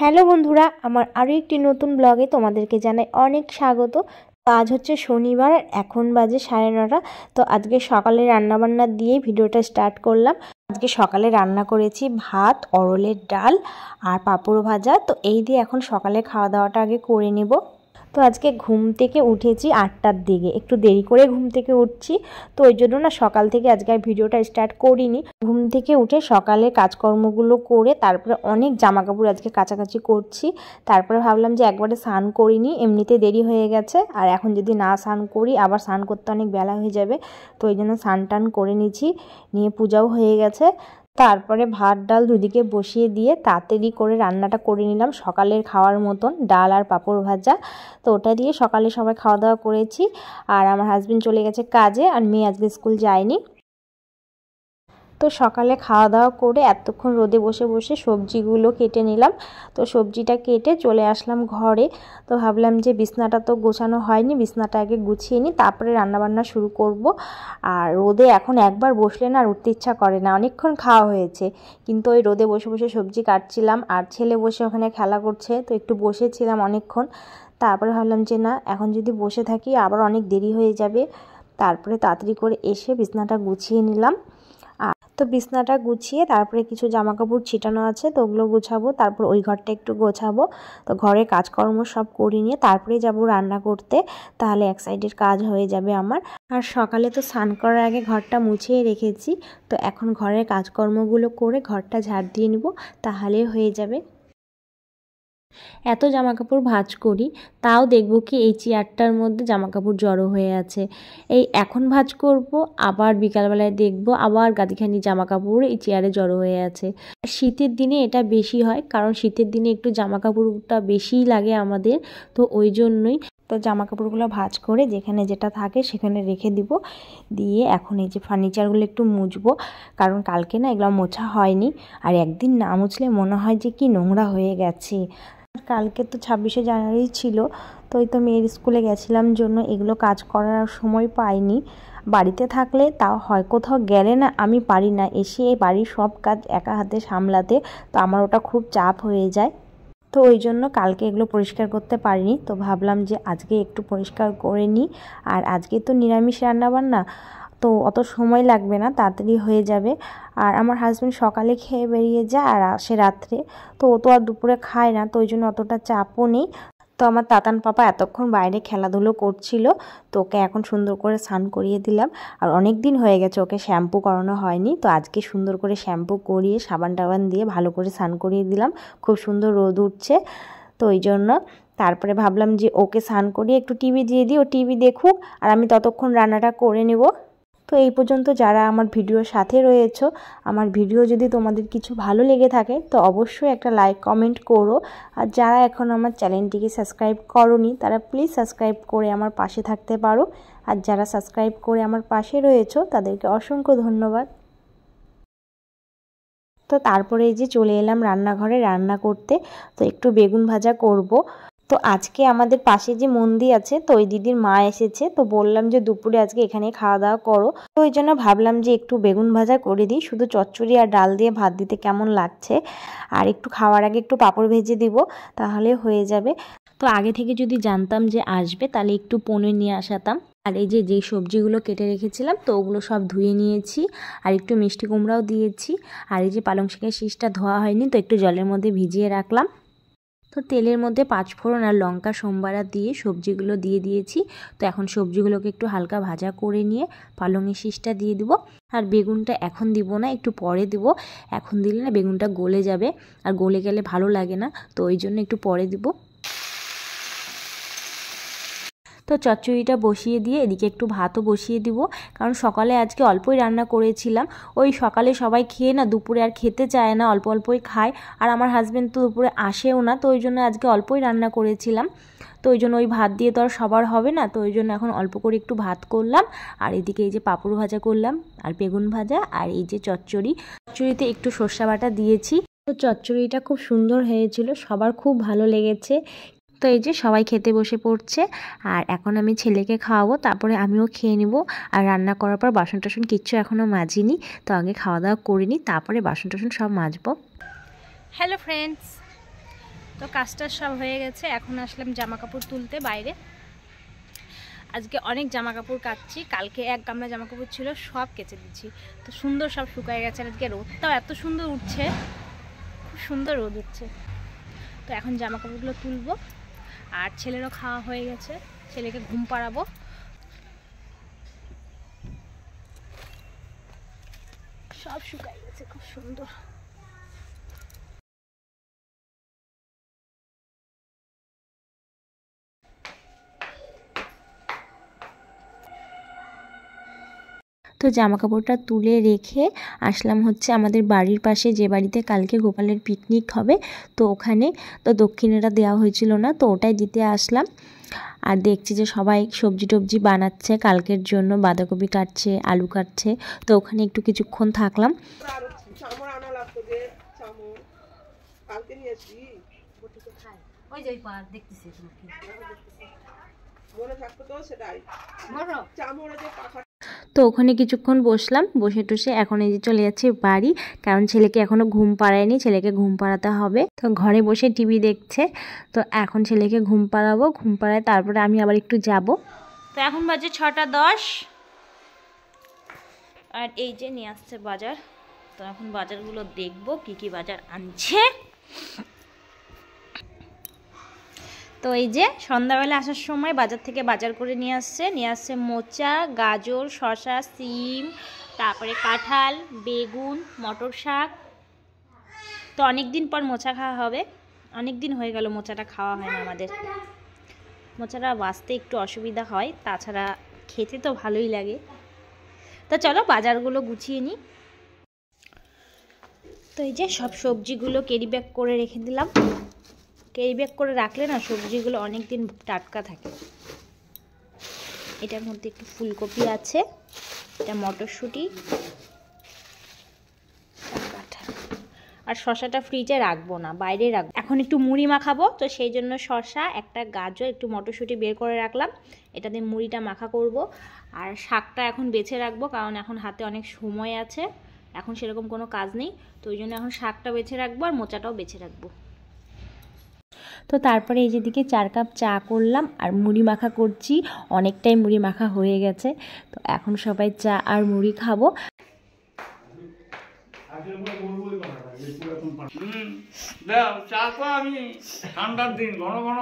Hello বন্ধুরা, আমার আরও একটি নতুন ব্লগে তোমাদেরকে জানাই অনেক স্বাগত। তো আজ হচ্ছে শনিবার, এখন বাজে 9:30। তো আজকে সকালে রান্নাবান্না দিয়ে ভিডিওটা স্টার্ট করলাম। আজকে সকালে রান্না করেছি ভাত, অরলের ডাল আর পাঁপড় ভাজা। তো এই দিয়ে এখন সকালে খাওয়া দাওয়াটা আগে করে নেব। তো আজকে ঘুম থেকে উঠেছি 8টার দিকে, একটু দেরি করে ঘুম থেকে উঠছি। তো ওই জন্য না সকাল থেকে আজকে আর ভিডিওটা স্টার্ট করিনি। ঘুম থেকে উঠে সকালে কাজকর্মগুলো করে তারপরে অনেক জামা কাপড় আজকে কাচাকাচি করছি। তারপরে ভাবলাম যে একবারে স্নান করিনি, এমনিতে দেরি হয়ে গেছে, আর এখন যদি না স্নান করি আবার স্নান করতে অনেক বেলা হয়ে যাবে। তো ওই জন্য স্নান টান করে নিচ্ছি, নিয়ে পূজাও হয়ে গেছে। তারপরে ভাত ডাল দুদিকে বসিয়ে দিয়ে তাড়াতাড়ি করে রান্নাটা করে নিলাম, সকালের খাওয়ার মতন ডাল আর পাঁপড় ভাজা। তো ওটা দিয়ে সকালে সবাই খাওয়া দাওয়া করেছি। আর আমার হাজবেন্ড চলে গেছে কাজে, আর মেয়ে আজকে স্কুল যায়নি। তো সকালে খাওয়া দাওয়া করে এতক্ষণ রোদে বসে বসে সবজিগুলো কেটে নিলাম। তো সবজিটা কেটে চলে আসলাম ঘরে। তো ভাবলাম যে বিছনাটা তো গোছানো হয়নি, বিছনাটা আগে গুছিয়ে নিই, তারপরে রান্নাবান্না শুরু করব। আর রোদে এখন একবার বসলে না আর উঠতে ইচ্ছা করে না, অনেকক্ষণ খাওয়া হয়েছে, কিন্তু ওই রোদে বসে বসে সবজি কাটছিলাম আর ছেলে বসে ওখানে খেলা করছে, তো একটু বসেছিলাম অনেকক্ষণ। তারপরে ভাবলাম যে না, এখন যদি বসে থাকি আবার অনেক দেরি হয়ে যাবে। তারপরে তাড়াতাড়ি করে এসে বিছনাটা গুছিয়ে নিলাম। তো বিছনাটা গুছিয়ে তারপরে কিছু জামা কাপড় ছিটানো আছে, তো ওগুলো গোছাবো, তারপর ওই ঘরটা একটু গোছাবো। তো ঘরে কাজকর্ম সব করে নিয়ে তারপরে যাব রান্না করতে, তাহলে এক সাইডের কাজ হয়ে যাবে আমার। আর সকালে তো স্নান করার আগে ঘরটা মুছিয়ে রেখেছি, তো এখন ঘরের কাজকর্মগুলো করে ঘরটা ঝাড় দিয়ে নিব, তাহলে হয়ে যাবে। এত জামা কাপড় ভাঁজ করি, তাও দেখব কি এই চেয়ারটার মধ্যে জামা কাপড় জড়ো হয়ে আছে। এই এখন ভাঁজ করব, আবার বিকালবেলায় দেখব আবার গাদিখানি জামা কাপড় এই চেয়ারে জড়ো হয়ে আছে। শীতের দিনে এটা বেশি হয়, কারণ শীতের দিনে একটু জামা কাপড়টা বেশিই লাগে আমাদের, তো ওই জন্যই। তো জামা কাপড়গুলো ভাঁজ করে যেখানে যেটা থাকে সেখানে রেখে দিব, দিয়ে এখন এই যে ফার্নিচারগুলো একটু মুছবো, কারণ কালকে না এগুলো মোছা হয়নি। আর একদিন না মুছলে মনে হয় যে কি নোংরা হয়ে গেছে। কালকে তো 26শে জানুয়ারি ছিল, তো ওই তো মেয়ের স্কুলে গেছিলাম জন্য এগুলো কাজ করার সময় পাইনি। বাড়িতে থাকলে তাও হয়, কোথাও গেলে না আমি পারি না এসে এই বাড়ির সব কাজ একা হাতে সামলাতে, তো আমার ওটা খুব চাপ হয়ে যায়। তো ওই জন্য কালকে এগুলো পরিষ্কার করতে পারিনি। তো ভাবলাম যে আজকে একটু পরিষ্কার করে নিই। আর আজকে তো নিরামিষ রান্নাবান্না, তো অত সময় লাগবে না, তাড়াতাড়ি হয়ে যাবে। আর আমার হাজব্যান্ড সকালে খেয়ে বেরিয়ে যায় আর আসে রাত্রে, তো ও তো আর দুপুরে খায় না, তো ওই জন্য অতটা চাপও নেই। তো আমার তাতান পাপা এতক্ষণ বাইরে খেলাধুলো করছিল, তো ওকে এখন সুন্দর করে স্নান করিয়ে দিলাম। আর অনেক দিন হয়ে গেছে ওকে শ্যাম্পু করানো হয়নি, তো আজকে সুন্দর করে শ্যাম্পু করিয়ে সাবান টাবান দিয়ে ভালো করে স্নান করিয়ে দিলাম। খুব সুন্দর রোদ উঠছে, তো ওই জন্য। তারপরে ভাবলাম যে ওকে স্নান করিয়ে একটু টিভি দিয়ে দিই, ও টিভি দেখুক, আর আমি ততক্ষণ রান্নাটা করে নেব। তো এই পর্যন্ত যারা আমার ভিডিওর সাথে রয়েছো, আমার ভিডিও যদি তোমাদের কিছু ভালো লেগে থাকে তো অবশ্যই একটা লাইক কমেন্ট করো। আর যারা এখন আমার চ্যানেলটিকে সাবস্ক্রাইব করোনি তারা প্লিজ সাবস্ক্রাইব করে আমার পাশে থাকতে পারো। আর যারা সাবস্ক্রাইব করে আমার পাশে রয়েছো তাদেরকে অসংখ্য ধন্যবাদ। তো তারপরে এই যে চলে এলাম রান্নাঘরে রান্না করতে। তো একটু বেগুন ভাজা করব। তো আজকে আমাদের পাশে যে মন্দির আছে, তো ওই দিদির মা এসেছে, তো বললাম যে দুপুরে আজকে এখানে খাওয়া দাওয়া করো, তো ওই জন্য ভাবলাম যে একটু বেগুন ভাজা করে দিই। শুধু চচ্চড়ি আর ডাল দিয়ে ভাত দিতে কেমন লাগছে, আর একটু খাওয়ার আগে একটু পাঁপড় ভেজে দিব, তাহলে হয়ে যাবে। তো আগে থেকে যদি জানতাম যে আসবে তাহলে একটু পনির নিয়ে আসাতাম। আর এই যে সবজিগুলো কেটে রেখেছিলাম তো ওগুলো সব ধুয়ে নিয়েছি, আর একটু মিষ্টি কুমড়াও দিয়েছি। আর এই যে পালং শাকের শীষটা ধোয়া হয়নি, তো একটু জলের মধ্যে ভিজিয়ে রাখলাম। তো তেলের মধ্যে 5 ফোড়ন আর লঙ্কা সোমবারা দিয়ে সবজিগুলো দিয়ে দিয়েছি। তো এখন সবজিগুলোকে একটু হালকা ভাজা করে নিয়ে পালংয়ের শীষটা দিয়ে দিব। আর বেগুনটা এখন দিব না, একটু পরে দিব। এখন দিলে না বেগুনটা গলে যাবে, আর গলে গেলে ভালো লাগে না, তো ওই জন্য একটু পরে দিব। তো চচ্চড়িটা বসিয়ে দিয়ে এদিকে একটু ভাতও বসিয়ে দিব, কারণ সকালে আজকে অল্পই রান্না করেছিলাম। ওই সকালে সবাই খেয়ে না দুপুরে আর খেতে চায় না, অল্প অল্পই খায়। আর আমার হাজব্যান্ড তো দুপুরে আসেও না, তো ওই জন্য আজকে অল্পই রান্না করেছিলাম। তো ওই জন্য ওই ভাত দিয়ে তো আর সবার হবে না, তো ওই জন্য এখন অল্প করে একটু ভাত করলাম। আর এদিকে এই যে পাঁপড় ভাজা করলাম, আর বেগুন ভাজা, আর এই যে চচ্চড়িতে একটু সর্ষে বাটা দিয়েছি। তো চচ্চড়িটা খুব সুন্দর হয়েছিল, সবার খুব ভালো লেগেছে। তো এই যে সবাই খেতে বসে পড়ছে, আর এখন আমি ছেলেকে খাওয়াবো, তারপরে আমিও খেয়ে নেব। আর রান্না করার পর বাসন টাসন কিচ্ছু এখনও মাজিনি, তো আগে খাওয়া দাওয়া করিনি, তারপরে বাসন টাসন সব মাজবো। হ্যালো ফ্রেন্ডস, তো কাজটা সব হয়ে গেছে, এখন আসলাম জামা কাপড় তুলতে বাইরে। আজকে অনেক জামা কাপড় কাচ্ছি, কালকে এক গামলা জামা কাপড় ছিল, সব কেচে দিচ্ছি। তো সুন্দর সব শুকায় গেছে। আজকে রোদটাও এত সুন্দর উঠছে, খুব সুন্দর রোদ উঠছে। তো এখন জামা কাপড়গুলো তুলবো। আর ছেলেরও খাওয়া হয়ে গেছে, ছেলেকে ঘুম পাড়াবো। সব শুকায় গেছে, খুব সুন্দর। তো জামা কাপড়টা তুলে রেখে আসলাম হচ্ছে আমাদের বাড়ির পাশে, যে বাড়িতে কালকে গোপালের পিকনিক হবে। তো ওখানে তো দক্ষিণেরা দেওয়া হয়েছিল না, তো ওটাই দিতে আসলাম। আর দেখছি যে সবাই সবজি টবজি বানাচ্ছে কালকের জন্য, বাঁধাকপি কাটছে, আলু কাটছে। তো ওখানে একটু কিছুক্ষণ থাকলাম। তো ওখানে কিছুক্ষণ বসলাম, বসে টসে এখন এই যে চলে যাচ্ছি বাড়ি, কারণ ছেলেকে এখনো ঘুম পাড়ায়নি, ছেলেকে ঘুম পাড়াতে হবে। তো ঘরে বসে টিভি দেখছে, তো এখন ছেলেকে ঘুম পাড়াবো, ঘুম পাড়ায় তারপরে আমি আবার একটু যাব। তো এখন বাজে 6:10, আর এই যে নিয়ে আসছে বাজার। তো এখন বাজারগুলো দেখবো কি কি বাজার আনছে। তো এই যে সন্ধ্যাবেলা আসার সময় বাজার থেকে বাজার করে নিয়ে আসছে মোচা, গাজর, শসা, সিম, তারপরে কাঁঠাল, বেগুন, মটর শাক। তো অনেক দিন পর মোচা খাওয়া হবে, অনেক দিন হয়ে গেল মোচাটা খাওয়া হয় না আমাদের। মোচাটা বাঁচতে একটু অসুবিধা হয়, তাছাড়া খেতে তো ভালোই লাগে। তো চলো বাজারগুলো গুছিয়ে নিই। তো এই যে সব সবজিগুলো ক্যারি ব্যাগ করে রেখে দিলাম। ক্যারি ব্যাগ করে রাখলে না সবজিগুলো অনেক দিন টাটকা থাকে। এটার মধ্যে একটু ফুলকপি আছে, এটা মটরশুঁটি, আর শসাটা ফ্রিজে রাখবো না, বাইরে রাখবো। এখন একটু মুড়ি মাখাবো, তো সেই জন্য শসা, একটা গাজর, একটু মটরশুঁটি বের করে রাখলাম। এটা দিয়ে মুড়িটা মাখা করব। আর শাকটা এখন বেছে রাখবো, কারণ এখন হাতে অনেক সময় আছে, এখন সেরকম কোনো কাজ নেই। তো ওই জন্য এখন শাকটা বেছে রাখবো আর মোচাটাও বেছে রাখবো। তো তারপরে এই যেদিকে 4 কাপ চা করলাম আর মুড়ি মাখা করছি, অনেকটাই মুড়ি মাখা হয়ে গেছে। তো এখন সবাই চা আর মুড়ি খাবো। আমি ঠান্ডার দিন ঘন ঘন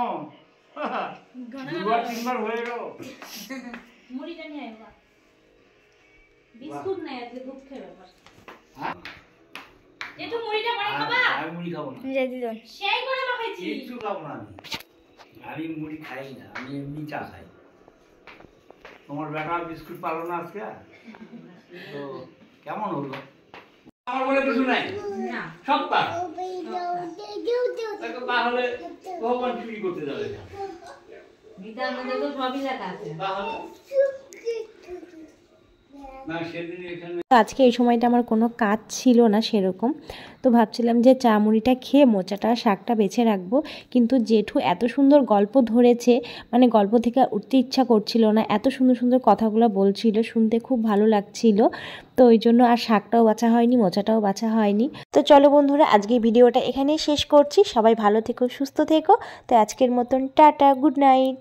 2-3 হয়ে গেল। মুড়িটা নিয়ে আয়, বিস্কুট নাই আজকে, দুঃখের ব্যাপার। একটু মুড়িটা পরে খাবা? আমি মুড়ি খাবো না, সেই করে মাখাইছি। কিছু খাবো না আমি মুড়ি খাই না, আমি এমনি চা খাই। তোমার বেটা বিস্কুট পারলো না আজকে, তো কেমন হলো? আমার বলে কিছু নাই, সব পার। তাহলে ভগবান চুরি করতে যাবে না, গীতার মধ্যে তো সবই লেখা আছে। আজকে এই সময়টা আমার কোনো কাজ ছিল না সেরকম, তো ভাবছিলাম যে চা মুড়িটা খেয়ে মোচাটা শাকটা বেছে রাখবো। কিন্তু জেঠু এত সুন্দর গল্প ধরেছে, মানে গল্প থেকে উঠতে ইচ্ছা করছিল না, এত সুন্দর সুন্দর কথাগুলো বলছিল, শুনতে খুব ভালো লাগছিল। তো ওই জন্য আর শাকটাও বাছা হয়নি, মোচাটাও বাছা হয়নি। তো চলো বন্ধুরা, আজকে ভিডিওটা এখানেই শেষ করছি। সবাই ভালো থেকো, সুস্থ থেকো। তো আজকের মতন টাটা, গুড নাইট।